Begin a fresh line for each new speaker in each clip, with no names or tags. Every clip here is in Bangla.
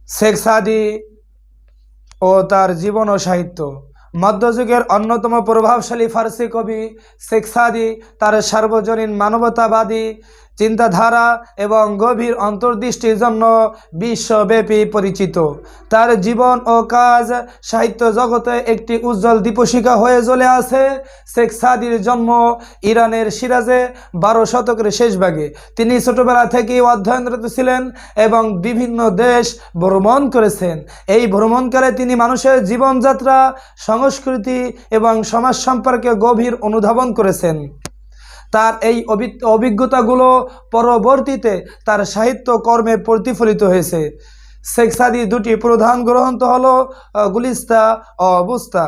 শেখ সাদি ও তার জীবন ও সাহিত্য। মধ্যযুগের অন্যতম প্রভাবশালী ফার্সি কবি শেখ সাদি তার সার্বজনীন মানবতাবাদী চিন্তাধারা এবং গভীর অন্তর্দৃষ্টির জন্য বিশ্বব্যাপী পরিচিত। তার জীবন ও কাজ সাহিত্য জগতে একটি উজ্জ্বল দীপশিখা হয়ে জ্বলে আছে। শেখ সাদির জন্ম ইরানের সিরাজে 12 শতকের শেষভাগে। তিনি ছোটবেলা থেকেই অধ্যয়নরত ছিলেন এবং বিভিন্ন দেশ ভ্রমণ করেছেন। এই ভ্রমণকালে তিনি মানুষের জীবনযাত্রা, সংস্কৃতি এবং সমাজ সম্পর্কে গভীর অনুধাবন করেছেন। তার এই অভিজ্ঞতাগুলো পরবর্তীতে তার সাহিত্য কর্মে প্রতিফলিত হয়েছে। শেখ সাদির দুটি প্রধান গ্রন্থ হলো গুলিস্তা ও বুস্তা।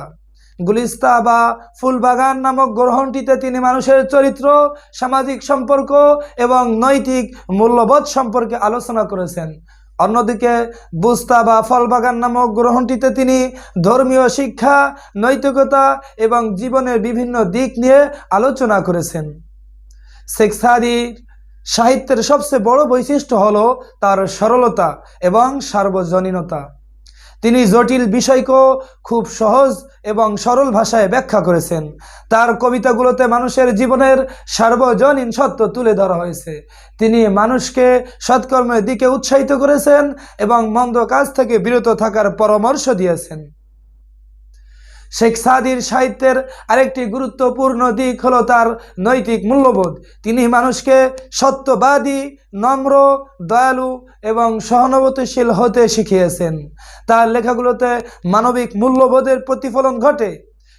গুলিস্তা বা ফুলবাগান নামক গ্রন্থটিতে তিনি মানুষের চরিত্র, সামাজিক সম্পর্ক এবং নৈতিক মূল্যবোধ সম্পর্কে আলোচনা করেছেন। অন্যদিকে বুস্তা বা ফলবাগান নামক গ্রন্থটিতে তিনি ধর্মীয় শিক্ষা, নৈতিকতা এবং জীবনের বিভিন্ন দিক নিয়ে আলোচনা করেছেন। শেখ সাদির সাহিত্যের সবচেয়ে বড় বৈশিষ্ট্য হলো তার সরলতা এবং সার্বজনীনতা। তিনি জটিল বিষয়কেও খুব সহজ এবং সরল ভাষায় ব্যাখ্যা করেছেন। তার কবিতাগুলোতে মানুষের জীবনের সার্বজনীন সত্য তুলে ধরা হয়েছে। তিনি মানুষকে সৎকর্মের দিকে উৎসাহিত করেছেন এবং মন্দ কাজ থেকে বিরত থাকার পরামর্শ দিয়েছেন। শেখ সাদির সাহিত্যের আরেকটি গুরুত্বপূর্ণ দিক হলো তার নৈতিক মূল্যবোধ। তিনি মানুষকে সত্যবাদী, নম্র, দয়ালু এবং সহানুভূতিশীল হতে শিখিয়েছেন। তার লেখাগুলোতে মানবিক মূল্যবোধের প্রতিফলন ঘটে।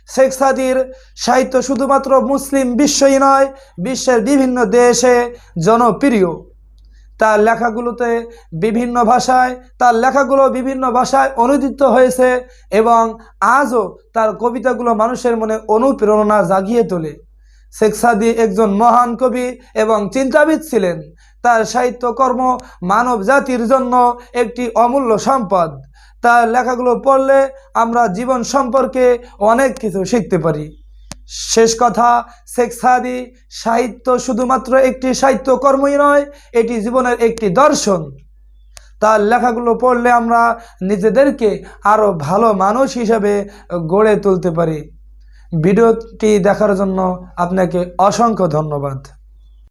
শেখ সাদির সাহিত্য শুধুমাত্র মুসলিম বিশ্বই নয়, বিশ্বের বিভিন্ন দেশে জনপ্রিয়। তার লেখাগুলো বিভিন্ন ভাষায় অনুদিত হয়েছে এবং আজও তার কবিতাগুলো মানুষের মনে অনুপ্রেরণা জাগিয়ে তোলে। শেখ সাদি একজন মহান কবি এবং চিন্তাবিদ ছিলেন। তার সাহিত্যকর্ম মানব জাতির জন্য একটি অমূল্য সম্পদ। তার লেখাগুলো পড়লে আমরা জীবন সম্পর্কে অনেক কিছু শিখতে পারি। শেষ কথা, শেখ সাদি সাহিত্য শুধুমাত্র একটি সাহিত্যকর্মই নয়, এটি জীবনের একটি দর্শন। তার লেখাগুলো পড়লে আমরা নিজেদেরকে আরও ভালো মানুষ হিসেবে গড়ে তুলতে পারি। ভিডিওটি দেখার জন্য আপনাকে অসংখ্য ধন্যবাদ।